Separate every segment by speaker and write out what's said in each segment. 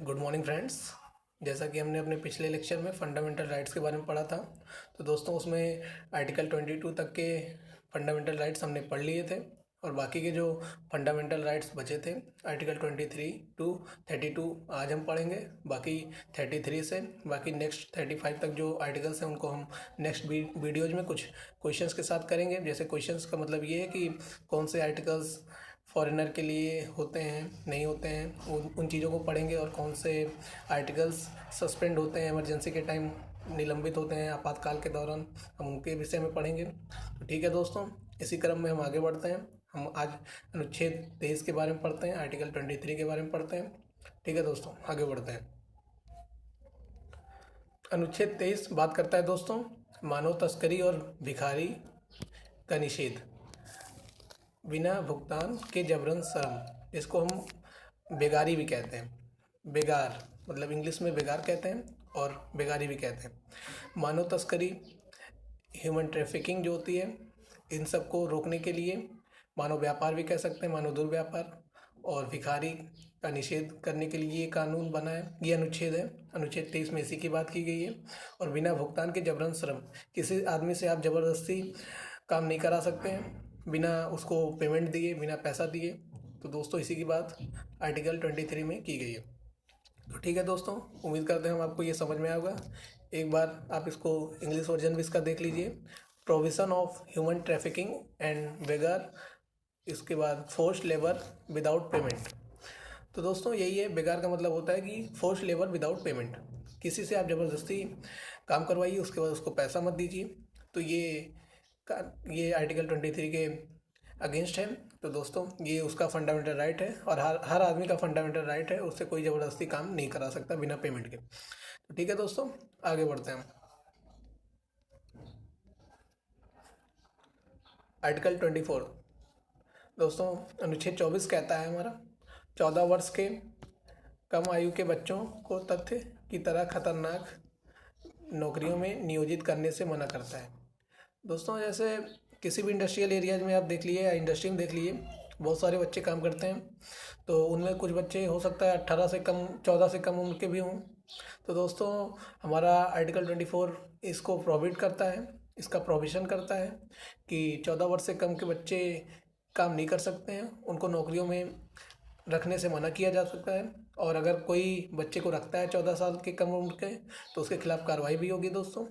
Speaker 1: Good morning friends. जैसा कि हमने अपने पिछले लेक्चर में फंडामेंटल राइट्स के बारे में पढ़ा था, तो दोस्तों उसमें आर्टिकल 22 तक के फंडामेंटल राइट्स हमने पढ़ लिए थे और बाकी के जो फंडामेंटल राइट्स बचे थे आर्टिकल 23 टू 32 आज हम पढ़ेंगे। बाकी 33 से बाकी नेक्स्ट 35 तक जो आर्टिकल्स हैं उनको हम नेक्स्ट वीडियोज में कुछ क्वेश्चंस के साथ करेंगे। जैसे क्वेश्चंस का मतलब ये है कि कौन से आर्टिकल्स फॉरेनर के लिए होते हैं, नहीं होते हैं, उन चीज़ों को पढ़ेंगे और कौन से आर्टिकल्स सस्पेंड होते हैं, इमरजेंसी के टाइम निलंबित होते हैं, आपातकाल के दौरान हम उनके विषय में पढ़ेंगे। तो ठीक है दोस्तों, इसी क्रम में हम आगे बढ़ते हैं। हम आज अनुच्छेद 23 के बारे में पढ़ते हैं, आर्टिकल 23 के बारे में पढ़ते हैं। ठीक है दोस्तों, आगे बढ़ते हैं। अनुच्छेद 23 बात करता है दोस्तों मानव तस्करी और भिखारी का निषेध, बिना भुगतान के जबरन श्रम, जिसको हम बेगारी भी कहते हैं। बेगार मतलब इंग्लिश में बेगार कहते हैं और बेगारी भी कहते हैं। मानव तस्करी, ह्यूमन ट्रैफिकिंग जो होती है, इन सब को रोकने के लिए मानव व्यापार भी कह सकते हैं, मानव दुर्व्यापार, और भिखारी का निषेध करने के लिए ये कानून बना है, ये अनुच्छेद है। अनुच्छेद 23 में इसी की बात की गई है। और बिना भुगतान के जबरन श्रम, किसी आदमी से आप ज़बरदस्ती काम नहीं करा सकते हैं बिना उसको पेमेंट दिए, बिना पैसा दिए। तो दोस्तों इसी की बात आर्टिकल 23 में की गई है। तो ठीक है दोस्तों, उम्मीद करते हैं हम आपको ये समझ में आएगा। एक बार आप इसको इंग्लिश वर्जन भी इसका देख लीजिए। Provision of human trafficking and begar, इसके बाद फोर्स्ड लेबर विदाउट पेमेंट। तो दोस्तों यही है, बेगार का मतलब होता है कि फोर्स्ड लेबर विदाउट पेमेंट, किसी से आप ज़बरदस्ती काम करवाइए, उसके बाद उसको पैसा मत दीजिए। तो ये आर्टिकल 23 के अगेंस्ट है। तो दोस्तों ये उसका फंडामेंटल राइट है और हर आदमी का फंडामेंटल राइट है, उससे कोई ज़बरदस्ती काम नहीं करा सकता बिना पेमेंट के। तो ठीक है दोस्तों, आगे बढ़ते हैं। आर्टिकल 24 दोस्तों, अनुच्छेद 24 कहता है हमारा 14 वर्ष के कम आयु के बच्चों को तथ्य की तरह खतरनाक नौकरियों में नियोजित करने से मना करता है। दोस्तों जैसे किसी भी इंडस्ट्रियल एरियाज में आप देख लिए या इंडस्ट्री में देख लिए, बहुत सारे बच्चे काम करते हैं। तो उनमें कुछ बच्चे हो सकता है 18 से कम, 14 से कम उम्र के भी हों। तो दोस्तों हमारा आर्टिकल 24 इसको प्रोहिबिट करता है, इसका प्रोविज़न करता है कि 14 वर्ष से कम के बच्चे काम नहीं कर सकते हैं, उनको नौकरियों में रखने से मना किया जा सकता है। और अगर कोई बच्चे को रखता है 14 साल के कम उम्र के, तो उसके खिलाफ कार्रवाई भी होगी दोस्तों।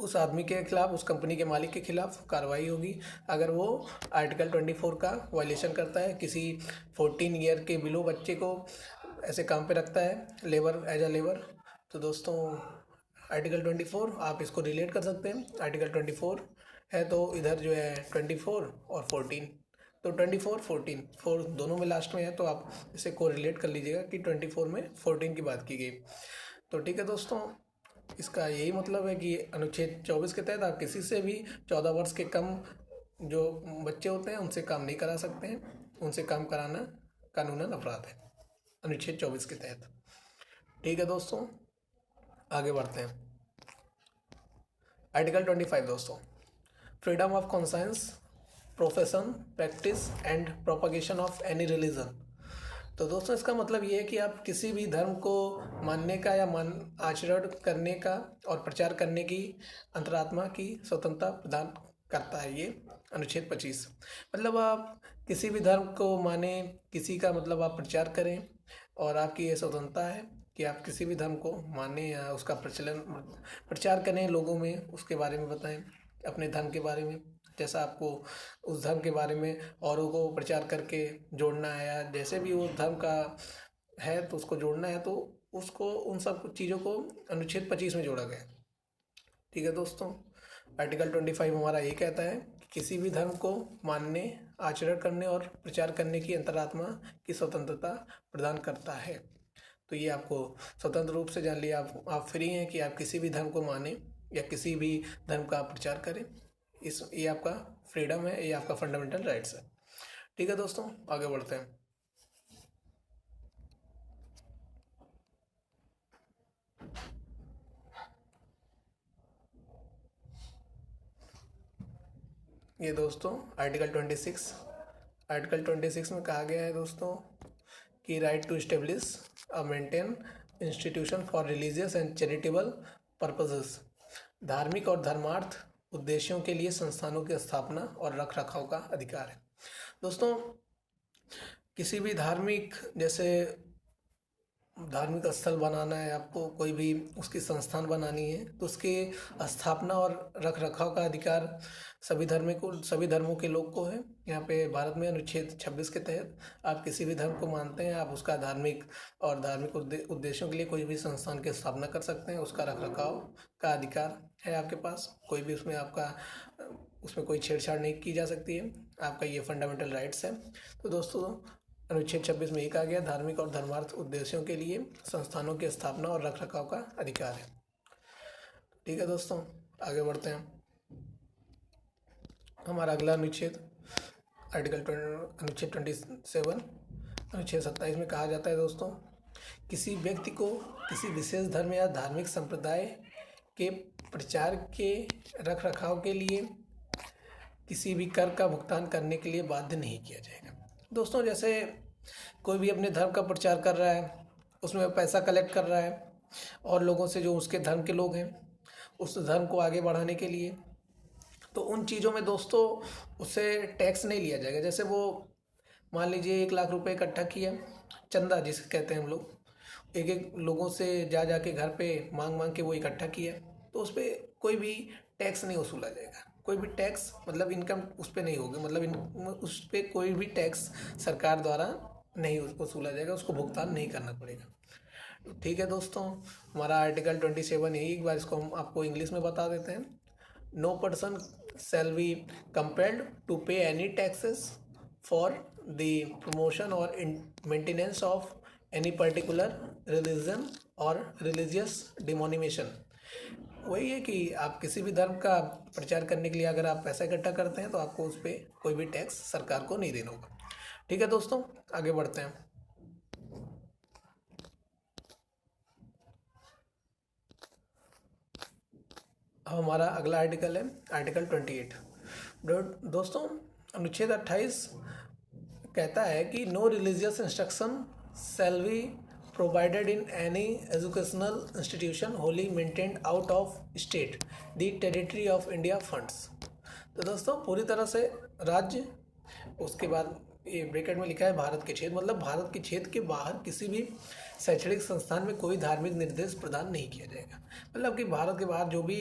Speaker 1: उस आदमी के खिलाफ, उस कंपनी के मालिक के खिलाफ कार्रवाई होगी अगर वो आर्टिकल 24 का वायलेशन करता है, किसी 14 ईयर के बिलो बच्चे को ऐसे काम पे रखता है, लेबर, एज अ लेबर। तो दोस्तों आर्टिकल 24 आप इसको रिलेट कर सकते हैं। आर्टिकल 24 है तो इधर जो है 24 और 14, तो 24 14 4 दोनों में लास्ट में है, तो आप इसे को रिलेट कर लीजिएगा कि 24 में 14 की बात की गई। तो ठीक है दोस्तों, इसका यही मतलब है कि अनुच्छेद 24 के तहत आप किसी से भी 14 वर्ष के कम जो बच्चे होते हैं उनसे काम नहीं करा सकते हैं, उनसे काम कराना कानूनन अपराध है अनुच्छेद 24 के तहत। ठीक है दोस्तों, आगे बढ़ते हैं। आर्टिकल 25 दोस्तों, freedom of conscience, profession, practice and propagation of any religion. तो दोस्तों इसका मतलब ये है कि आप किसी भी धर्म को मानने का या आचरण करने का और प्रचार करने की अंतरात्मा की स्वतंत्रता प्रदान करता है ये अनुच्छेद 25। मतलब आप किसी भी धर्म को माने, किसी का मतलब आप प्रचार करें, और आपकी ये स्वतंत्रता है कि आप किसी भी धर्म को माने या उसका प्रचार करें, लोगों में उसके बारे में बताएं, अपने धर्म के बारे में। जैसा आपको उस धर्म के बारे में औरों को प्रचार करके जोड़ना है, या जैसे भी वो धर्म का है तो उसको जोड़ना है, तो उसको उन सब चीज़ों को अनुच्छेद 25 में जोड़ा गया। ठीक है दोस्तों, आर्टिकल 25 हमारा ये कहता है कि किसी भी धर्म को मानने, आचरण करने और प्रचार करने की अंतरात्मा की स्वतंत्रता प्रदान करता है। तो ये आपको स्वतंत्र रूप से जान लिया, आप फ्री हैं कि आप किसी भी धर्म को माने या किसी भी धर्म का प्रचार करें। ये आपका फ्रीडम है, ये आपका फंडामेंटल राइट्स है। ठीक है दोस्तों, आगे बढ़ते हैं। ये दोस्तों आर्टिकल 26 में कहा गया है दोस्तों कि right to establish a maintain institution for religious and charitable purposes, धार्मिक और धर्मार्थ उद्देश्यों के लिए संस्थानों की स्थापना और रख रखाव का अधिकार है। दोस्तों, किसी भी धार्मिक जैसे धार्मिक स्थल बनाना है, आपको कोई भी उसकी संस्थान बनानी है, तो उसके स्थापना और रख रखाव का अधिकार सभी धर्मों के लोग को है। यहाँ पे भारत में अनुच्छेद 26 के तहत आप किसी भी धर्म को मानते हैं, आप उसका धार्मिक उद्देश्यों के लिए कोई भी संस्थान की स्थापना कर सकते हैं। उसका रख रखाव का अधिकार है आपके पास, कोई भी उसमें कोई छेड़छाड़ नहीं की जा सकती है, आपका ये फंडामेंटल राइट्स है। तो दोस्तों, अनुच्छेद 26 में एक आ गया, धार्मिक और धर्मार्थ उद्देश्यों के लिए संस्थानों की स्थापना और रख रखाव का अधिकार है। ठीक है दोस्तों, आगे बढ़ते हैं। हमारा अगला अनुच्छेद अनुच्छेद 27 अनुच्छेद 27 में कहा जाता है दोस्तों, किसी व्यक्ति को किसी विशेष धर्म या धार्मिक संप्रदाय के प्रचार के रख रखाव के लिए किसी भी कर का भुगतान करने के लिए बाध्य नहीं किया जाएगा। दोस्तों, जैसे कोई भी अपने धर्म का प्रचार कर रहा है, उसमें पैसा कलेक्ट कर रहा है और लोगों से जो उसके धर्म के लोग हैं उस धर्म को आगे बढ़ाने के लिए, तो उन चीज़ों में दोस्तों उससे टैक्स नहीं लिया जाएगा। जैसे वो मान लीजिए 1 लाख रुपए इकट्ठा किया, चंदा जिसे कहते हैं हम लोग, एक लोगों से जा के घर पे मांग के वो इकट्ठा किया, तो उस पर कोई भी टैक्स नहीं वसूला जाएगा। कोई भी टैक्स मतलब इनकम उस पर नहीं होगी, मतलब उस पर कोई भी टैक्स सरकार द्वारा नहीं वसूला जाएगा, उसको भुगतान नहीं करना पड़ेगा। ठीक है दोस्तों, हमारा आर्टिकल 27 है, एक बार इसको हम आपको इंग्लिश में बता देते हैं। No person shall be compelled to pay any taxes for the promotion or maintenance of any particular religion or religious denomination। वही है कि आप किसी भी धर्म का प्रचार करने के लिए अगर आप पैसा इकट्ठा करते हैं तो आपको उस पर कोई भी टैक्स सरकार को नहीं देना होगा। ठीक है दोस्तों, आगे बढ़ते हैं। हमारा अगला आर्टिकल है आर्टिकल 28। दोस्तों, अनुच्छेद 28 कहता है कि no religious instruction shall be provided in any educational institution wholly maintained out of state the territory of India funds. तो दोस्तों, पूरी तरह से राज्य, उसके बाद ये ब्रैकेट में लिखा है भारत के क्षेत्र, मतलब भारत के क्षेत्र के बाहर किसी भी शैक्षणिक संस्थान में कोई धार्मिक निर्देश प्रदान नहीं किया जाएगा। मतलब कि भारत के बाहर जो भी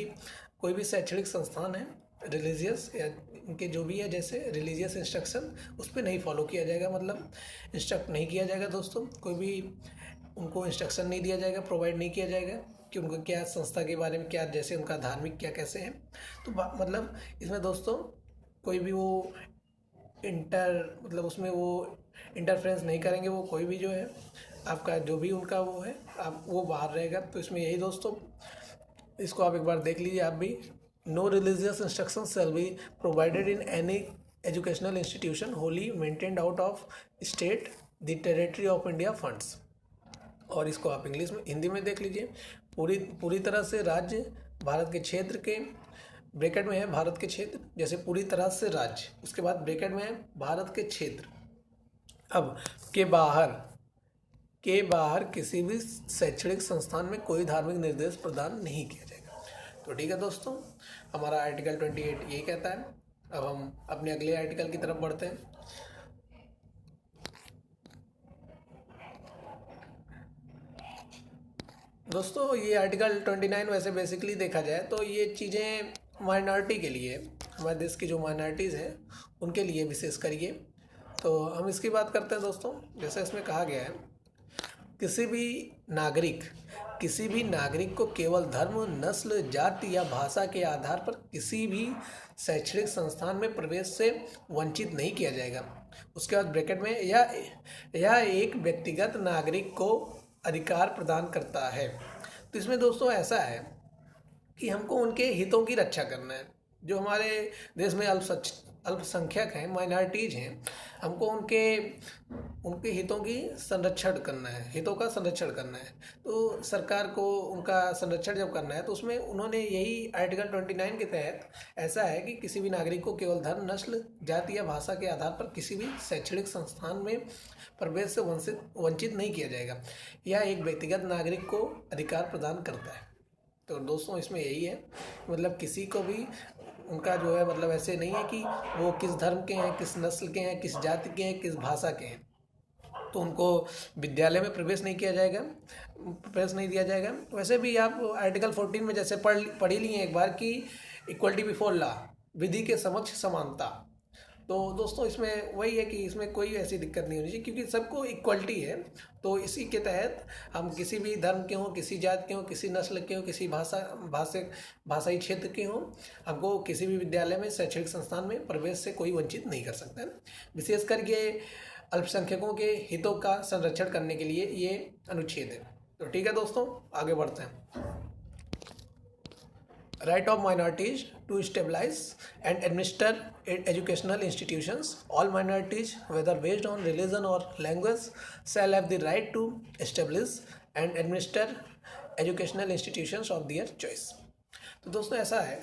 Speaker 1: कोई भी शैक्षणिक संस्थान है रिलीजियस या इनके जो भी है जैसे रिलीजियस इंस्ट्रक्शन उस पर नहीं फॉलो किया जाएगा, मतलब इंस्ट्रक्ट नहीं किया जाएगा दोस्तों। कोई भी उनको इंस्ट्रक्शन नहीं दिया जाएगा, प्रोवाइड नहीं किया जाएगा कि उनको क्या संस्था के बारे में क्या, जैसे उनका धार्मिक क्या कैसे है। तो मतलब इसमें दोस्तों कोई भी वो मतलब उसमें वो इंटरफेरेंस नहीं करेंगे, वो कोई भी जो है आपका जो भी उनका वो है आप वो बाहर रहेगा। तो इसमें यही दोस्तों, इसको आप एक बार देख लीजिए आप भी। No religious instruction shall be provided in any educational institution wholly maintained out of state the territory of India funds. और इसको आप इंग्लिश में हिंदी में देख लीजिए। पूरी तरह से राज्य भारत के क्षेत्र के, ब्रैकेट में है भारत के क्षेत्र, जैसे पूरी तरह से राज्य, उसके बाद ब्रैकेट में है भारत के क्षेत्र, अब के बाहर किसी भी शैक्षणिक संस्थान में कोई धार्मिक निर्देश प्रदान नहीं किया जाएगा। तो ठीक है दोस्तों, हमारा आर्टिकल 28 यही कहता है। अब हम अपने अगले आर्टिकल की तरफ बढ़ते हैं। दोस्तों, ये आर्टिकल 29 वैसे बेसिकली देखा जाए तो ये चीज़ें माइनॉरिटी के लिए, हमारे देश की जो माइनॉरिटीज़ हैं उनके लिए विशेष करिए। तो हम इसकी बात करते हैं दोस्तों। जैसे इसमें कहा गया है, किसी भी नागरिक को केवल धर्म, नस्ल, जाति या भाषा के आधार पर किसी भी शैक्षणिक संस्थान में प्रवेश से वंचित नहीं किया जाएगा। उसके बाद ब्रैकेट में यह एक व्यक्तिगत नागरिक को अधिकार प्रदान करता है। तो इसमें दोस्तों ऐसा है कि हमको उनके हितों की रक्षा करना है। जो हमारे देश में अल्पसंख्यक हैं, माइनॉरिटीज़ हैं, हमको उनके उनके हितों का संरक्षण करना है। तो सरकार को उनका संरक्षण जब करना है तो उसमें उन्होंने यही आर्टिकल 29 के तहत ऐसा है कि किसी भी नागरिक को केवल धर्म, नस्ल, जाति या भाषा के आधार पर किसी भी शैक्षणिक संस्थान में प्रवेश से वंचित नहीं किया जाएगा। यह एक व्यक्तिगत नागरिक को अधिकार प्रदान करता है। तो दोस्तों इसमें यही है, मतलब किसी को भी उनका जो है मतलब ऐसे नहीं है कि वो किस धर्म के हैं, किस नस्ल के हैं, किस जाति के हैं, किस भाषा के हैं, तो उनको विद्यालय में प्रवेश नहीं दिया जाएगा। वैसे भी आप आर्टिकल 14 में जैसे पढ़ ही लिए एक बार कि इक्वलिटी बिफोर लॉ, विधि के समक्ष समानता। तो दोस्तों इसमें वही है कि इसमें कोई ऐसी दिक्कत नहीं होनी चाहिए, क्योंकि सबको इक्वलिटी है। तो इसी के तहत हम किसी भी धर्म के हों, किसी जात के हों, किसी नस्ल के हों, किसी भाषाई क्षेत्र के हों, हमको किसी भी विद्यालय में, शैक्षणिक संस्थान में प्रवेश से कोई वंचित नहीं कर सकता है। विशेष करके अल्पसंख्यकों के हितों का संरक्षण करने के लिए ये अनुच्छेद है। तो ठीक है दोस्तों, आगे बढ़ते हैं। Right of minorities to stabilize and administer educational institutions. All minorities, whether based on religion or language, shall have the right to establish and administer educational institutions of their choice. तो दोस्तों ऐसा है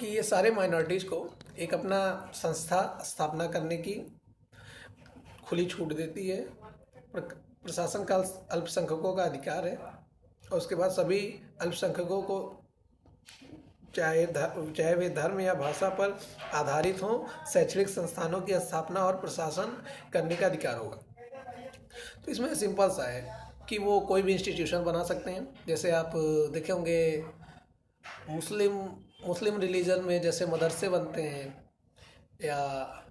Speaker 1: कि ये सारे माइनॉरिटीज़ को एक अपना संस्था स्थापना करने की खुली छूट देती है। प्रशासन का अल्पसंख्यकों का अधिकार है, और उसके बाद सभी अल्पसंख्यकों को चाहे वे धर्म या भाषा पर आधारित हों, शैक्षणिक संस्थानों की स्थापना और प्रशासन करने का अधिकार होगा। तो इसमें सिंपल सा है कि वो कोई भी इंस्टीट्यूशन बना सकते हैं। जैसे आप देखे होंगे मुस्लिम रिलीजन में जैसे मदरसे बनते हैं, या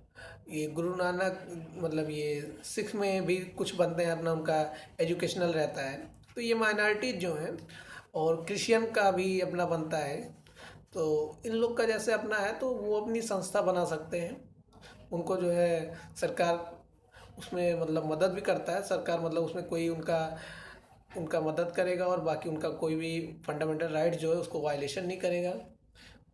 Speaker 1: ये गुरु नानक मतलब ये सिख में भी कुछ बनते हैं, अपना उनका एजुकेशनल रहता है। तो ये माइनॉरिटीज जो हैं, और क्रिश्चियन का भी अपना बनता है, तो इन लोग का जैसे अपना है तो वो अपनी संस्था बना सकते हैं। उनको जो है सरकार उसमें मतलब मदद भी करता है। सरकार मतलब उसमें कोई उनका मदद करेगा, और बाकी उनका कोई भी फंडामेंटल राइट्स जो है उसको वायलेशन नहीं करेगा,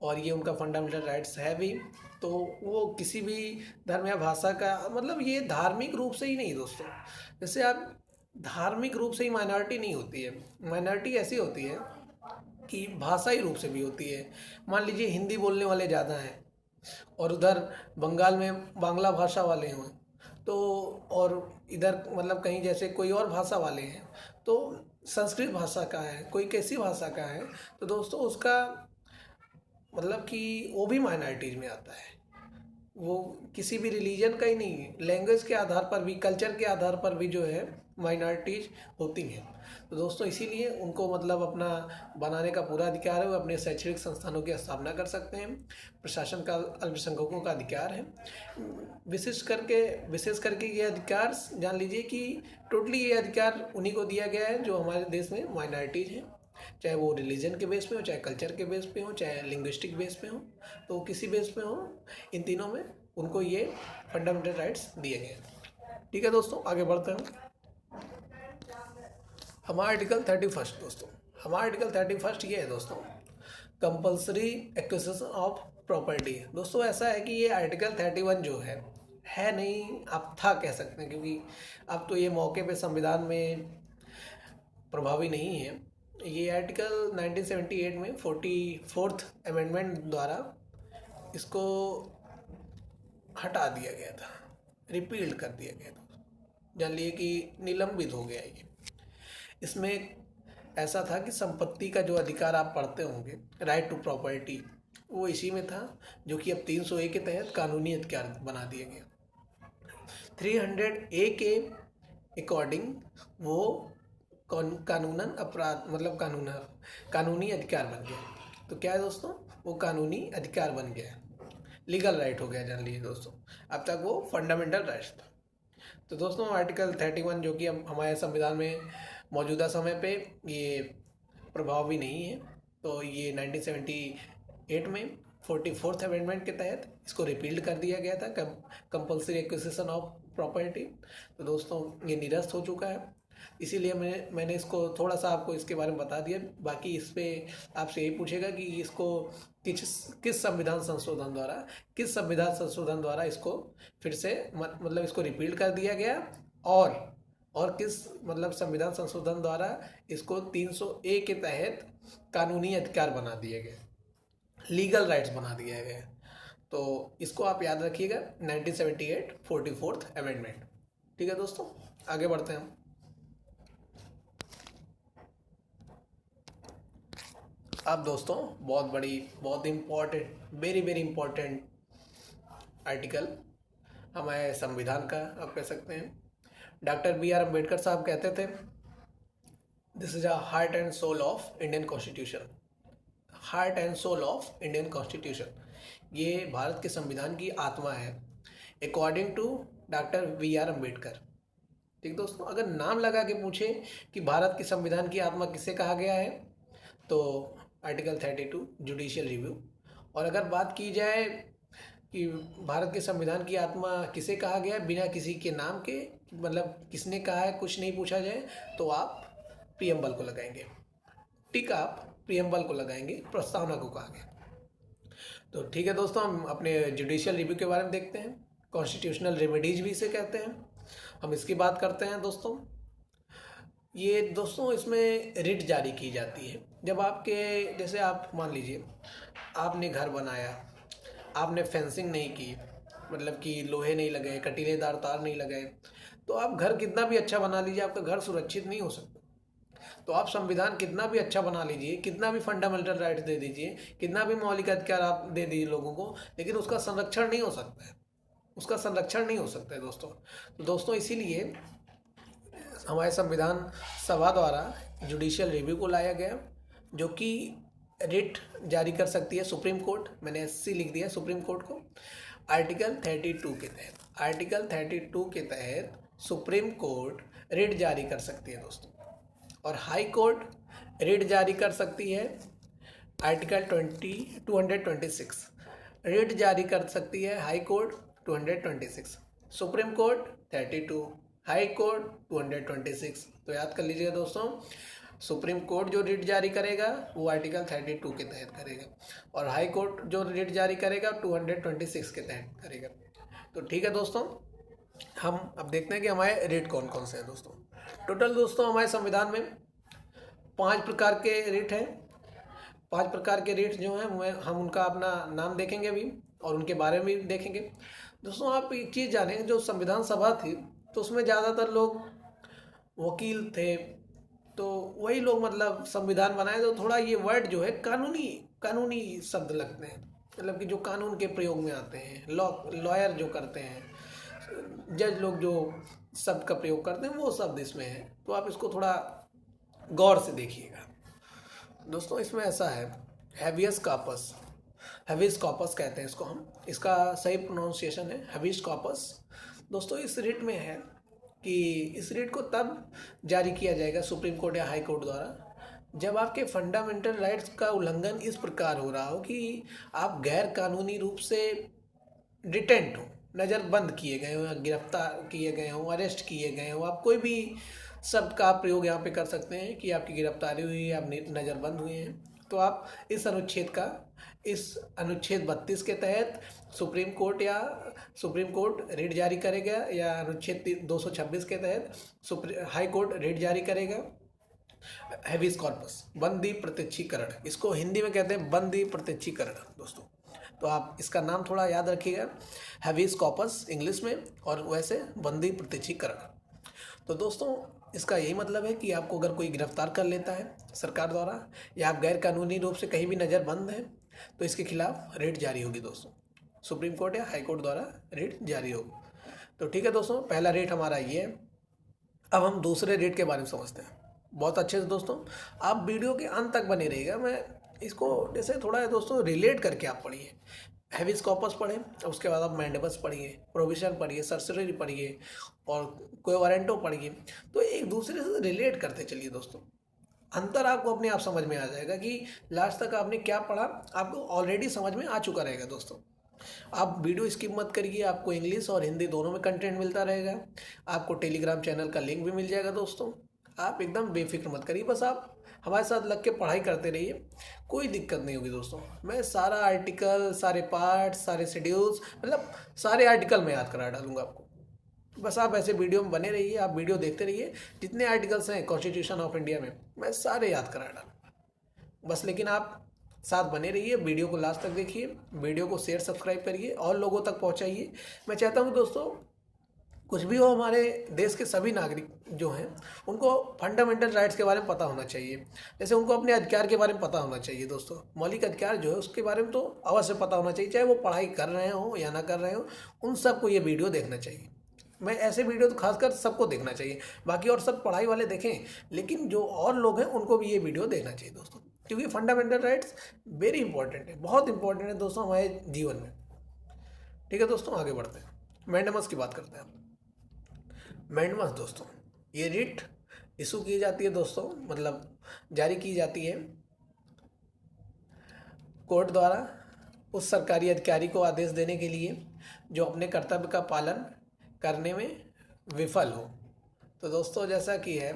Speaker 1: और ये उनका फंडामेंटल राइट्स है भी। तो वो किसी भी धर्म या भाषा का मतलब ये धार्मिक रूप से ही नहीं दोस्तों, जैसे आप धार्मिक रूप से ही माइनॉरिटी नहीं होती है। माइनॉरिटी ऐसी होती है कि भाषाई रूप से भी होती है। मान लीजिए हिंदी बोलने वाले ज़्यादा हैं, और उधर बंगाल में बांग्ला भाषा वाले हों, तो और इधर मतलब कहीं जैसे कोई और भाषा वाले हैं, तो संस्कृत भाषा का है, कोई कैसी भाषा का है, तो दोस्तों उसका मतलब कि वो भी माइनॉरिटीज़ में आता है। वो किसी भी रिलीजन का ही नहीं है, लैंग्वेज के आधार पर भी, कल्चर के आधार पर भी जो है माइनॉरिटीज होती हैं। तो दोस्तों इसीलिए उनको मतलब अपना बनाने का पूरा अधिकार है। वो अपने शैक्षणिक संस्थानों की स्थापना कर सकते हैं। प्रशासन का अल्पसंख्यकों का अधिकार है। विशेष करके ये अधिकार जान लीजिए कि टोटली ये अधिकार उन्हीं को दिया गया है जो हमारे देश में माइनॉरिटीज हैं, चाहे वो रिलीजन के बेस पे हो, चाहे कल्चर के बेस पे हो, चाहे लिंग्विस्टिक बेस पे हो, तो किसी बेस पे हो, इन तीनों में उनको ये फंडामेंटल राइट्स दिए गए हैं। ठीक है दोस्तों, आगे बढ़ते हैं। हमारा आर्टिकल 31 दोस्तों, हमारा आर्टिकल 31 ये है दोस्तों, कंपल्सरी एक्विजिशन ऑफ प्रॉपर्टी। दोस्तों ऐसा है कि ये आर्टिकल 31 जो है नहीं, आप था कह सकते हैं, क्योंकि अब तो ये मौके पे संविधान में प्रभावी नहीं है। ये आर्टिकल 1978 में 44th अमेंडमेंट द्वारा इसको हटा दिया गया था, रिपील्ड कर दिया गया था, जान लिए कि निलंबित हो गया ये। इसमें ऐसा था कि संपत्ति का जो अधिकार आप पढ़ते होंगे, राइट टू प्रॉपर्टी, वो इसी में था, जो कि अब 300A के तहत कानूनी अधिकार बना दिया गया। 300A के अकॉर्डिंग वो कानूनन अपराध मतलब कानूनी अधिकार बन गया। तो क्या है दोस्तों, वो कानूनी अधिकार बन गया, लीगल राइट हो गया, जान लीजिए दोस्तों। अब तक वो फंडामेंटल राइट्स था। तो दोस्तों आर्टिकल 31 जो कि हमारे संविधान में मौजूदा समय पे ये प्रभावी नहीं है, तो ये 1978 में 44th अमेंडमेंट के तहत इसको रिपील्ड कर दिया गया था, कंपल्सरी एक्विजिशन ऑफ प्रॉपर्टी। तो दोस्तों ये निरस्त हो चुका है। इसीलिए मैंने इसको थोड़ा सा आपको इसके बारे में बता दिया। बाकी इस पे आपसे यही पूछेगा कि इसको किस संविधान संशोधन द्वारा इसको फिर से मतलब इसको रिपील कर दिया गया, और किस मतलब संविधान संशोधन द्वारा इसको 300A के तहत कानूनी अधिकार बना दिए गए, लीगल राइट्स बना दिया गया। तो इसको आप याद रखिएगा, 1978 44th अमेंडमेंट। ठीक है दोस्तों, आगे बढ़ते हैं हम। अब दोस्तों बहुत important, very very important article हमारे संविधान का आप कह सकते हैं। डॉक्टर बी आर अम्बेडकर साहब कहते थे, this is a heart and soul of Indian constitution. Heart and soul of Indian constitution, ये भारत के संविधान की आत्मा है, according to doctor B R Ambedkar. ठीक दोस्तों, अगर नाम लगा के पूछे कि भारत के संविधान की आत्मा किसे कहा गया है, तो आर्टिकल 32 जुडिशियल रिव्यू। और अगर बात की जाए कि भारत के संविधान की आत्मा किसे कहा गया बिना किसी के नाम के, मतलब किसने कहा है कुछ नहीं पूछा जाए, तो आप प्रियम्बल को लगाएंगे। टिक आप प्रियम्बल को लगाएंगे, प्रस्तावना को कहा गया। तो ठीक है दोस्तों, हम अपने जुडिशियल रिव्यू के बारे में देखते हैं। कॉन्स्टिट्यूशनल रेमेडीज भी इसे कहते हैं, हम इसकी बात करते हैं दोस्तों। ये दोस्तों इसमें रिट जारी की जाती है जब आपके, जैसे आप मान लीजिए आपने घर बनाया, आपने फेंसिंग नहीं की, मतलब कि लोहे नहीं लगाए, कटीलेदार तार नहीं लगाए, तो आप घर कितना भी अच्छा बना लीजिए, आपका घर सुरक्षित नहीं हो सकता। तो आप संविधान कितना भी अच्छा बना लीजिए, कितना भी फंडामेंटल राइट दे दीजिए, कितना भी मौलिक अधिकार आप दे दीजिए लोगों को, लेकिन उसका संरक्षण नहीं हो सकता है, उसका संरक्षण नहीं हो सकता है दोस्तों। तो दोस्तों इसीलिए हमारे संविधान सभा द्वारा जुडिशियल रिव्यू को लाया गया, जो कि रिट जारी कर सकती है सुप्रीम कोर्ट। मैंने SC लिख दिया सुप्रीम कोर्ट को। आर्टिकल 32 के तहत, आर्टिकल 32 के तहत सुप्रीम कोर्ट रिट जारी कर सकती है दोस्तों। और हाई कोर्ट रिट जारी कर सकती है, आर्टिकल 226 रिट जारी कर सकती है high court 226, supreme court 32, high court 226। तो याद कर लीजिएगा दोस्तों, सुप्रीम कोर्ट जो रिट जारी करेगा वो आर्टिकल 32 के तहत करेगा, और हाई कोर्ट जो रिट जारी करेगा 226 के तहत करेगा। तो ठीक है दोस्तों, हम अब देखते हैं कि हमारे रिट कौन कौन से हैं दोस्तों। टोटल दोस्तों हमारे संविधान में 5 प्रकार के रिट हैं। 5 प्रकार के रिट जो हैं हम उनका अपना नाम देखेंगे अभी, और उनके बारे में भी देखेंगे। दोस्तों आप एक चीज़ जानें, जो संविधान सभा थी तो उसमें ज़्यादातर लोग वकील थे, तो वही लोग मतलब संविधान बनाए, तो थोड़ा ये वर्ड जो है कानूनी शब्द लगते हैं, मतलब कि जो कानून के प्रयोग में आते हैं, लॉयर जो करते हैं, जज लोग जो शब्द का प्रयोग करते हैं वो शब्द इसमें है। तो आप इसको थोड़ा गौर से देखिएगा दोस्तों। इसमें ऐसा है, हैबियस कॉर्पस, हैबियस कॉर्पस कहते हैं इसको हम, इसका सही प्रोनाउंसिएशन है हैबियस कॉर्पस। दोस्तों इस रिट में है कि इस रिट को तब जारी किया जाएगा सुप्रीम कोर्ट या हाई कोर्ट द्वारा जब आपके फंडामेंटल राइट्स का उल्लंघन इस प्रकार हो रहा हो कि आप गैर कानूनी रूप से डिटेंट हो, नज़रबंद किए गए हो, या गिरफ्तार किए गए हो, अरेस्ट किए गए हो। आप कोई भी शब्द का प्रयोग यहाँ पे कर सकते हैं कि आपकी गिरफ्तारी हुई है, आप नज़रबंद हुए हैं। तो आप इस अनुच्छेद 32 के तहत सुप्रीम कोर्ट रिट जारी करेगा, या अनुच्छेद 226 के तहत हाई कोर्ट रिट जारी करेगा। हैबियस कॉर्पस, बंदी प्रत्यक्षीकरण, इसको हिंदी में कहते हैं बंदी प्रत्यक्षीकरण दोस्तों। तो आप इसका नाम थोड़ा याद रखिएगा, हैबियस कॉर्पस इंग्लिश में, और वैसे बंदी प्रत्यक्षीकरण। तो दोस्तों इसका यही मतलब है कि आपको अगर कोई गिरफ्तार कर लेता है सरकार द्वारा, या आप गैर कानूनी रूप से कहीं भी नज़रबंद हैं, तो इसके खिलाफ रिट जारी होगी दोस्तों, सुप्रीम कोर्ट या हाई कोर्ट द्वारा रिट जारी होगी। तो ठीक है दोस्तों, पहला रेट हमारा ये है। अब हम दूसरे रेट के बारे में समझते हैं बहुत अच्छे से दोस्तों। आप वीडियो के अंत तक बने रहिएगा, मैं इसको जैसे थोड़ा है दोस्तों रिलेट करके आप पढ़िए। हैबियस कॉर्पस पढ़ें, उसके बाद आप मैंडेबस पढ़िए, प्रोविजन पढ़िए, सर्सरी पढ़िए, और कोई वारंटो पढ़िए। तो एक दूसरे से रिलेट करते चलिए दोस्तों, अंतर आपको अपने आप समझ में आ जाएगा कि लास्ट तक आपने क्या पढ़ा, आपको ऑलरेडी समझ में आ चुका रहेगा दोस्तों। आप वीडियो स्किप मत करिए, आपको इंग्लिश और हिंदी दोनों में कंटेंट मिलता रहेगा। आपको टेलीग्राम चैनल का लिंक भी मिल जाएगा दोस्तों, आप एकदम बेफिक्र मत करिए, बस आप हमारे साथ लग के पढ़ाई करते रहिए, कोई दिक्कत नहीं होगी दोस्तों। मैं सारा आर्टिकल, सारे पार्ट, सारे शेड्यूल्स, मतलब सारे आर्टिकल मैं याद करा डालूंगा आपको। बस आप ऐसे वीडियो में बने रहिए, आप वीडियो देखते रहिए, जितने आर्टिकल्स हैं कॉन्स्टिट्यूशन ऑफ इंडिया में मैं सारे याद करा डालूंगा। बस लेकिन आप साथ बने रहिए, वीडियो को लास्ट तक देखिए, वीडियो को शेयर सब्सक्राइब करिए और लोगों तक पहुंचाइए। मैं चाहता हूं दोस्तों, कुछ भी हो, हमारे देश के सभी नागरिक जो हैं उनको फंडामेंटल राइट्स के बारे में पता होना चाहिए। जैसे उनको अपने अधिकार के बारे में पता होना चाहिए दोस्तों, मौलिक अधिकार जो है उसके बारे में तो अवश्य पता होना चाहिए, चाहे वो पढ़ाई कर रहे हो या ना कर रहे हो, उन सबको ये वीडियो देखना चाहिए। मैं ऐसे वीडियो तो खासकर सबको देखना चाहिए, बाकी और सब पढ़ाई वाले देखें, लेकिन जो और लोग हैं उनको भी ये वीडियो देखना चाहिए दोस्तों, क्योंकि फंडामेंटल राइट्स वेरी इंपॉर्टेंट है, बहुत इंपॉर्टेंट है दोस्तों हमारे जीवन में। ठीक है दोस्तों, आगे बढ़ते हैं, मैंडेमस की बात करते हैं। मैंडेमस दोस्तों, ये रिट इशू की जाती है दोस्तों, मतलब जारी की जाती है कोर्ट द्वारा उस सरकारी अधिकारी को आदेश देने के लिए जो अपने कर्तव्य का पालन करने में विफल हो। तो दोस्तों जैसा कि है,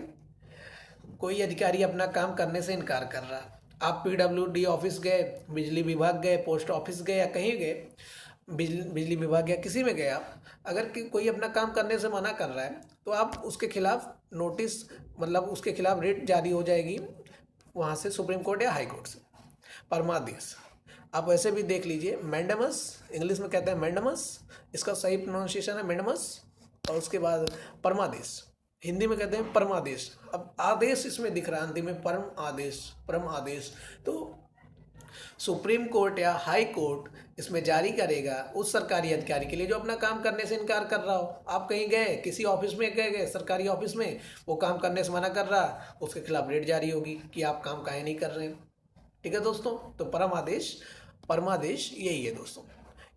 Speaker 1: कोई अधिकारी अपना काम करने से इनकार कर रहा, आप PWD ऑफिस गए, बिजली विभाग गए, पोस्ट ऑफिस गए या कहीं गए, बिजली विभाग या किसी में गए आप, अगर कोई अपना काम करने से मना कर रहा है तो आप उसके खिलाफ नोटिस, मतलब उसके खिलाफ रिट जारी हो जाएगी वहाँ से, सुप्रीम कोर्ट या हाई कोर्ट से, परमादेश। आप वैसे भी देख लीजिए, मैंडेमस इंग्लिश में कहते हैं मैंडेमस, इसका सही प्रोनाउंसिएशन है मैंडेमस, और उसके बाद परमादेश हिंदी में कहते हैं परमादेश। अब आदेश इसमें दिख रहा है अंतिम में, परम आदेश, परम आदेश। तो सुप्रीम कोर्ट या हाई कोर्ट इसमें जारी करेगा उस सरकारी अधिकारी के लिए जो अपना काम करने से इनकार कर रहा हो। आप कहीं गए, किसी ऑफिस में गए सरकारी ऑफिस में, वो काम करने से मना कर रहा, उसके खिलाफ रिट जारी होगी कि आप काम काहे नहीं कर रहे हैं। ठीक है दोस्तों, तो परम आदेश, परमादेश यही है दोस्तों।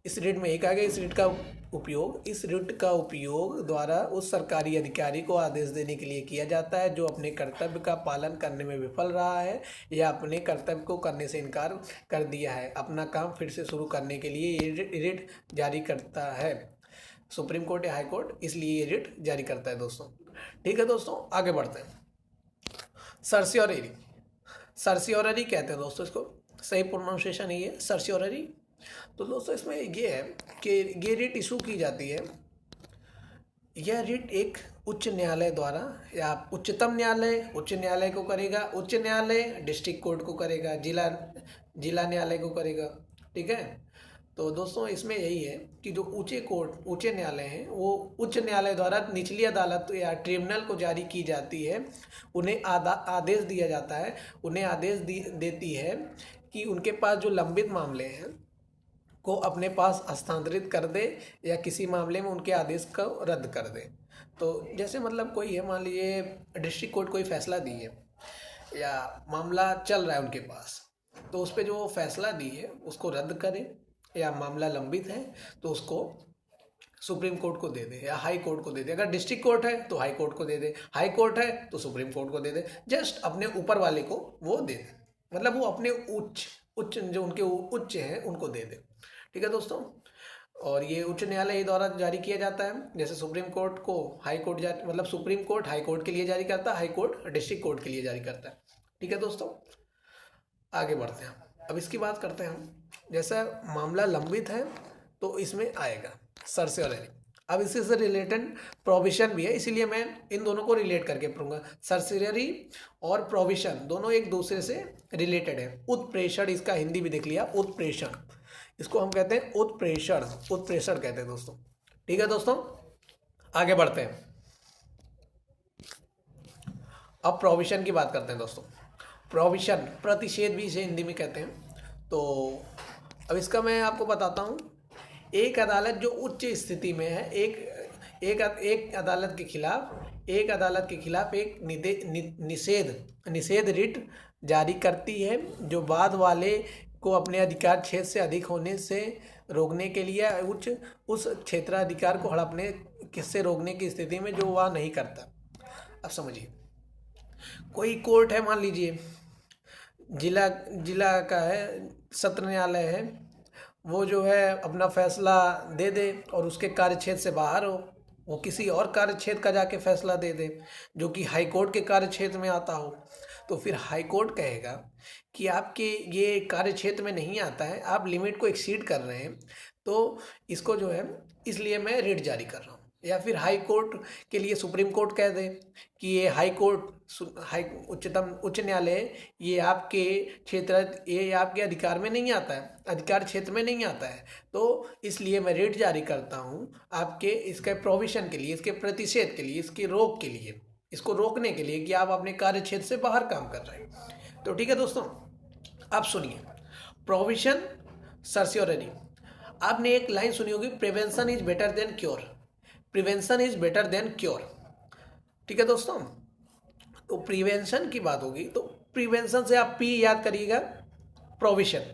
Speaker 1: इस रिट में एक आ गया, इस रिट का उपयोग द्वारा उस सरकारी अधिकारी को आदेश देने के लिए किया जाता है जो अपने कर्तव्य का पालन करने में विफल रहा है या अपने कर्तव्य को करने से इनकार कर दिया है, अपना काम फिर से शुरू करने के लिए ये रिट जारी करता है सुप्रीम कोर्ट या हाई कोर्ट, इसलिए ये रिट जारी करता है दोस्तों। ठीक है दोस्तों, आगे बढ़ते हैं। सर्सियोररी, सर्सियोररी कहते हैं दोस्तों इसको, सही प्रोनाउंसिएशन ही है सर्सियोररी। तो दोस्तों इसमें ये है कि ये रिट इशू की जाती है, यह रिट एक उच्च न्यायालय द्वारा, या उच्चतम न्यायालय उच्च न्यायालय को करेगा, उच्च न्यायालय डिस्ट्रिक्ट कोर्ट को करेगा, जिला न्यायालय को करेगा। ठीक है, तो दोस्तों इसमें यही है कि जो ऊंचे न्यायालय हैं वो उच्च न्यायालय द्वारा निचली अदालत या ट्रिब्यूनल को जारी की जाती है, उन्हें आदेश दिया जाता है, उन्हें आदेश देती है कि उनके पास जो लंबित मामले हैं को अपने पास हस्तांतरित कर दे या किसी मामले में उनके आदेश को रद्द कर दे। तो जैसे मतलब कोई है, मान लीजिए डिस्ट्रिक्ट कोर्ट कोई फैसला दी है या मामला चल रहा है उनके पास, तो उस पर जो फैसला दी है उसको रद्द करे, या मामला लंबित है तो उसको सुप्रीम कोर्ट को दे दे या हाई कोर्ट को दे दे। अगर डिस्ट्रिक्ट कोर्ट है तो हाई कोर्ट को दे दे, हाई कोर्ट है तो सुप्रीम कोर्ट को दे दे, जस्ट अपने ऊपर वाले को वो दे दे, मतलब वो अपने उच्च जो उनके उच्च हैं उनको दे दे। ठीक है दोस्तों, और ये उच्च न्यायालय द्वारा जारी किया जाता है। जैसे सुप्रीम कोर्ट को हाई कोर्ट मतलब सुप्रीम कोर्ट हाई कोर्ट के लिए जारी करता है, हाई कोर्ट डिस्ट्रिक्ट कोर्ट के लिए जारी करता है। ठीक है दोस्तों, आगे बढ़ते हैं। अब इसकी बात करते हैं हम, जैसा मामला लंबित है तो इसमें आएगा सर्सियोररी। अब इसी से रिलेटेड प्रोविजन भी है, इसीलिए मैं इन दोनों को रिलेट करके पढ़ूंगा। सर्सियोररी और प्रोविजन दोनों एक दूसरे से रिलेटेड है। उत्प्रेषण, इसका हिंदी भी देख लिया, उत्प्रेषण, इसको हम कहते हैं उत्प्रेषण, उत्प्रेषण कहते हैं दोस्तों। ठीक है दोस्तों, आगे बढ़ते हैं। अब प्रोविजन की बात करते हैं दोस्तों। प्रोविजन, प्रतिषेध भी इसे हिंदी में कहते हैं। तो अब इसका मैं आपको बताता हूँ। एक अदालत जो उच्च स्थिति में है, एक अदालत के खिलाफ एक निषेध रिट जारी करती है जो बाद वाले को अपने अधिकार क्षेत्र से अधिक होने से रोकने के लिए उस क्षेत्राधिकार को हड़पने किससे रोकने की स्थिति में जो वह नहीं करता। अब समझिए, कोई कोर्ट है, मान लीजिए जिला का है, सत्र न्यायालय है, वो जो है अपना फैसला दे दे और उसके कार्य क्षेत्र से बाहर हो, वो किसी और कार्य क्षेत्र का जाके फैसला दे दे जो कि हाई कोर्ट के कार्य क्षेत्र में आता हो, तो फिर हाई कोर्ट कहेगा कि आपके ये कार्य क्षेत्र में नहीं आता है, आप लिमिट को एक्सीड कर रहे हैं, तो इसको जो है इसलिए मैं रिट जारी कर रहा हूँ। या फिर हाई कोर्ट के लिए सुप्रीम कोर्ट कह दे कि ये हाई कोर्ट उच्च न्यायालय ये आपके क्षेत्र, ये आपके अधिकार में नहीं आता है, अधिकार क्षेत्र में नहीं आता है, तो इसलिए मैं रिट जारी करता हूँ आपके इसके प्रोविजन के लिए, इसके प्रतिषेध के लिए, इसकी रोक के लिए, इसको रोकने के लिए कि आप अपने कार्य क्षेत्र से बाहर काम कर रहे हैं। तो ठीक है दोस्तों, आप सुनिए प्रोविजन सर्सियोररी। आपने एक लाइन सुनी होगी, prevention is better than cure, prevention is better than cure. ठीक है दोस्तों, तो प्रिवेंशन की बात होगी तो प्रिवेंशन से आप पी याद करिएगा प्रोविजन,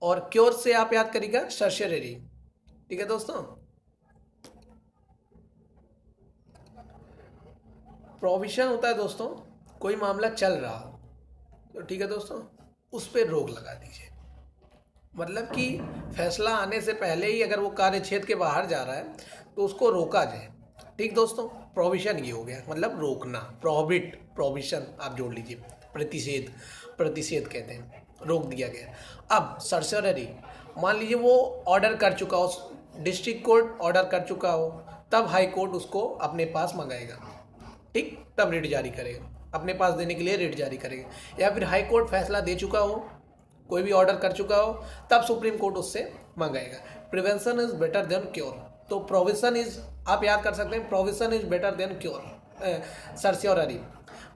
Speaker 1: और क्योर से आप याद करिएगा सर्सियोररी। ठीक है दोस्तों, प्रोविजन होता है दोस्तों कोई मामला चल रहा हो, तो ठीक है दोस्तों उस पर रोक लगा दीजिए, मतलब कि फैसला आने से पहले ही अगर वो कार्य क्षेत्र के बाहर जा रहा है तो उसको रोका जाए। ठीक दोस्तों, प्रोविजन ये हो गया, मतलब रोकना, प्रोहिबिट, प्रोविजन आप जोड़ लीजिए, प्रतिषेध, प्रतिषेध कहते हैं, रोक दिया गया। अब सर्सियोररी, मान लीजिए वो ऑर्डर कर चुका हो, डिस्ट्रिक्ट कोर्ट ऑर्डर कर चुका हो, तब हाई कोर्ट उसको अपने पास मंगाएगा, ठीक, तब रिट जारी करेगा, अपने पास देने के लिए रिट जारी करेगा। या फिर हाई कोर्ट फैसला दे चुका हो, कोई भी ऑर्डर कर चुका हो, तब सुप्रीम कोर्ट उससे मंगाएगा। Prevention is better than cure, तो प्रोविजन इज आप याद कर सकते हैं, provision is better than cure, certiorari.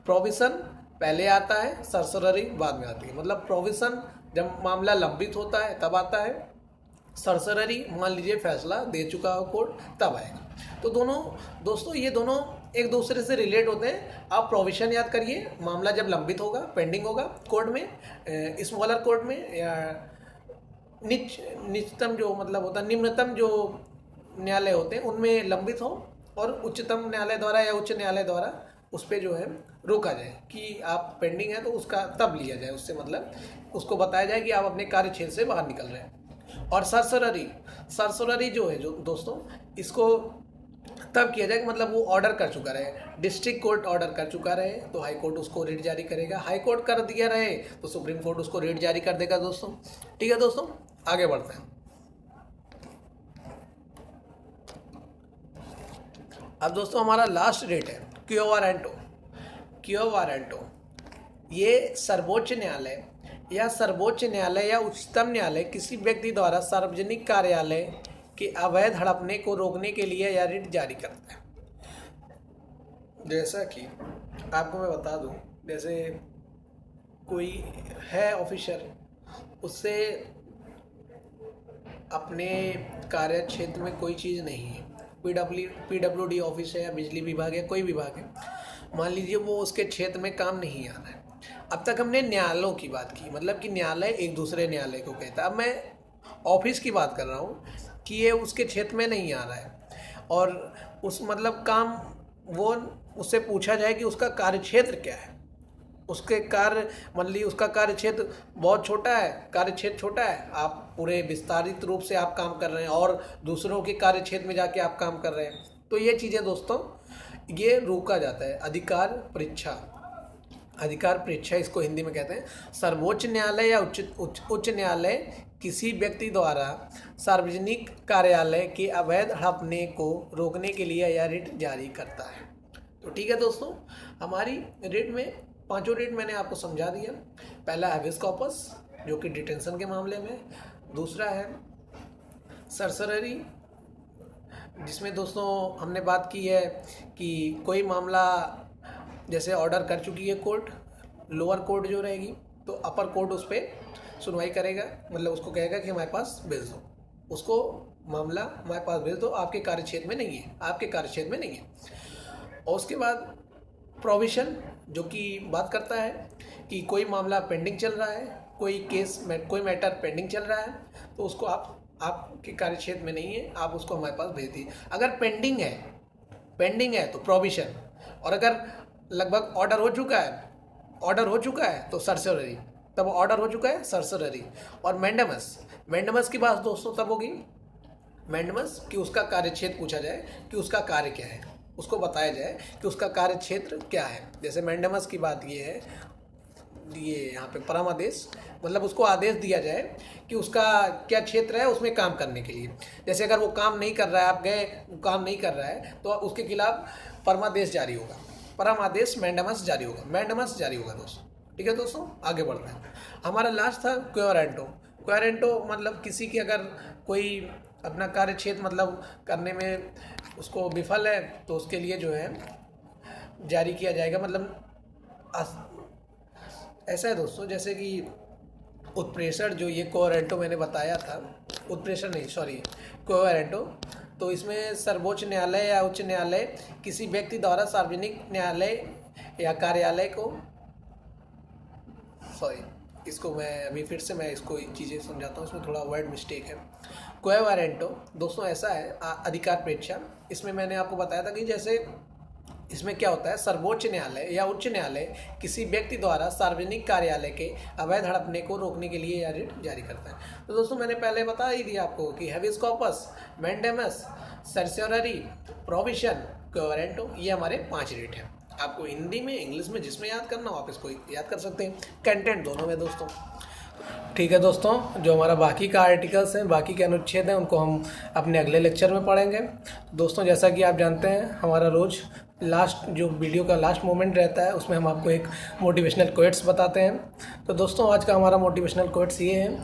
Speaker 1: Provision पहले आता है, सर्सियोररी बाद में आती है, मतलब प्रोविजन जब मामला लंबित होता है तब आता है, सर्सियोररी मान लीजिए फैसला दे चुका हो कोर्ट तब आएगा। तो दोनों दोस्तों ये दोनों एक दूसरे से रिलेट होते हैं। आप प्रोविजन याद करिए, मामला जब लंबित होगा, पेंडिंग होगा कोर्ट में, स्मॉलर कोर्ट में, या निचतम जो मतलब होता है, निम्नतम जो न्यायालय होते हैं उनमें लंबित हो, और उच्चतम न्यायालय द्वारा या उच्च न्यायालय द्वारा उस पर जो है रोका जाए कि आप पेंडिंग है तो उसका तब लिया जाए, उससे मतलब उसको बताया जाए कि आप अपने कार्य क्षेत्र से बाहर निकल रहे हैं। और सर्सियोररी, सर्सियोररी जो है जो दोस्तों इसको तब किया जाए कि मतलब वो ऑर्डर कर चुका रहे, डिस्ट्रिक्ट कोर्ट ऑर्डर कर चुका रहे तो हाई कोर्ट उसको रिट जारी करेगा, हाई कोर्ट कर दिया रहे तो सुप्रीम कोर्ट उसको रिट जारी कर देगा दोस्तों। ठीक है दोस्तों, आगे बढ़ते हैं। अब दोस्तों हमारा लास्ट रिट है क्यो वारंटो। क्यो वारंटो ये सर्वोच्च न्यायालय या सर्वोच्च न्यायालय या उच्चतम न्यायालय किसी व्यक्ति द्वारा सार्वजनिक कार्यालय के अवैध हड़पने को रोकने के लिए या रिट जारी करता है। जैसा कि आपको मैं बता दूं, जैसे कोई है ऑफिसर, उससे अपने कार्य क्षेत्र में कोई चीज़ नहीं है, PWD ऑफिस है या बिजली विभाग है, कोई विभाग है, मान लीजिए वो उसके क्षेत्र में काम नहीं आ रहा है। अब तक हमने न्यायालयों की बात की, मतलब कि न्यायालय एक दूसरे न्यायालय को कहता है। अब मैं ऑफिस की बात कर रहा हूँ कि ये उसके क्षेत्र में नहीं आ रहा है और उस मतलब काम, वो उससे पूछा जाए कि उसका कार्य क्षेत्र क्या है, उसके कार्य मान ली उसका कार्य क्षेत्र बहुत छोटा है, कार्य क्षेत्र छोटा है, आप पूरे विस्तारित रूप से आप काम कर रहे हैं और दूसरों के कार्य क्षेत्र में जाके आप काम कर रहे हैं, तो ये चीज़ें दोस्तों ये रोका जाता है। अधिकार परीक्षा, अधिकार परीक्षा इसको हिंदी में कहते हैं। सर्वोच्च न्यायालय या उच्च न्यायालय किसी व्यक्ति द्वारा सार्वजनिक कार्यालय के अवैध हड़पने को रोकने के लिए यह रिट जारी करता है। तो ठीक है दोस्तों, हमारी रिट में पांचों रिट मैंने आपको समझा दिया। पहला हैबेस कॉर्पस जो कि डिटेंशन के मामले में, दूसरा है सर्सियोररी जिसमें दोस्तों हमने बात की है कि कोई मामला जैसे ऑर्डर कर चुकी है कोर्ट, लोअर कोर्ट जो रहेगी तो अपर कोर्ट उस पर सुनवाई करेगा, मतलब उसको कहेगा कि हमारे पास भेज दो, उसको मामला हमारे पास भेज दो, आपके कार्य क्षेत्र में नहीं है, आपके कार्य क्षेत्र में नहीं है। और उसके बाद प्रोविजन जो कि बात करता है कि कोई मामला पेंडिंग चल रहा है, कोई केस में कोई मैटर पेंडिंग चल रहा है तो उसको आपके कार्य क्षेत्र में नहीं है, आप उसको हमारे पास भेज दिए। अगर पेंडिंग है तो प्रोविजन, और अगर लगभग ऑर्डर हो चुका है तो सर्सियोररी, तब ऑर्डर हो चुका है सर्सियोररी। और मैंडेमस की बात दोस्तों तब होगी मैंडमस कि उसका कार्यक्षेत्र पूछा जाए कि उसका कार्य क्या है, उसको बताया जाए कि उसका कार्य क्षेत्र क्या है। जैसे मैंडमस की बात ये है, ये यहाँ पे परमादेश, मतलब उसको आदेश दिया जाए कि उसका क्या क्षेत्र है उसमें काम करने के लिए। जैसे अगर वो काम नहीं कर रहा है, आप गए काम नहीं कर रहा है, तो उसके खिलाफ परमादेश जारी होगा, परमादेश मैंडमस जारी होगा, मैंडमस जारी होगा दोस्तों। ठीक है दोस्तों, आगे बढ़ रहे हैं। हमारा लास्ट था क्वेरेंटो। क्वेरेंटो मतलब किसी की अगर कोई अपना कार्य क्षेत्र मतलब करने में उसको विफल है तो उसके लिए जो है जारी किया जाएगा। मतलब ऐसा है दोस्तों, जैसे कि उत्प्रेषण जो ये क्वेरेंटो मैंने बताया था, उत्प्रेषण नहीं सॉरी क्वेरेंटो, तो इसमें सर्वोच्च न्यायालय या उच्च न्यायालय किसी व्यक्ति द्वारा सार्वजनिक न्यायालय या कार्यालय को इसको मैं अभी फिर से मैं इसको चीज़ें समझाता हूँ, इसमें थोड़ा वर्ड मिस्टेक है। क्वेरेंटो दोस्तों ऐसा है अधिकार प्रेक्षा। इसमें मैंने आपको बताया था कि जैसे इसमें क्या होता है, सर्वोच्च न्यायालय या उच्च न्यायालय किसी व्यक्ति द्वारा सार्वजनिक कार्यालय के अवैध हड़पने को रोकने के लिए यह रिट जारी करता है। तो दोस्तों मैंने पहले बता ही दिया आपको कि हैबियस कॉर्पस, मैंडेमस, सर्सियोनरी, प्रोविशन, क्वेरेंटो, ये हमारे 5 रिट हैं। आपको हिंदी में इंग्लिश में जिसमें याद करना हो आप इसको याद कर सकते हैं, कंटेंट दोनों में दोस्तों। ठीक है दोस्तों, जो हमारा बाकी का आर्टिकल्स हैं, बाकी के अनुच्छेद हैं, उनको हम अपने अगले लेक्चर में पढ़ेंगे। दोस्तों जैसा कि आप जानते हैं, हमारा रोज़ लास्ट जो वीडियो का लास्ट मोमेंट रहता है उसमें हम आपको एक मोटिवेशनल कोट्स बताते हैं। तो दोस्तों आज का हमारा मोटिवेशनल कोट्स ये है,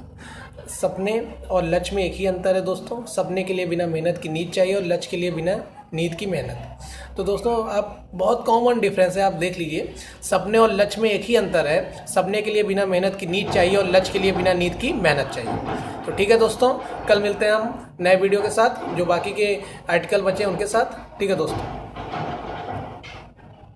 Speaker 1: सपने और लक्ष्य में एक ही अंतर है दोस्तों। सपने के लिए बिना मेहनत की नींद चाहिए और लक्ष्य के लिए बिना नींद की मेहनत। तो दोस्तों आप बहुत कॉमन डिफरेंस है, आप देख लीजिए, सपने और लक्ष्य में एक ही अंतर है, सपने के लिए बिना मेहनत की नींद चाहिए और लक्ष्य के लिए बिना नींद की मेहनत चाहिए। तो ठीक है दोस्तों, कल मिलते हैं हम नए वीडियो के साथ, जो बाकी के आर्टिकल बचे हैं उनके साथ। ठीक है दोस्तों।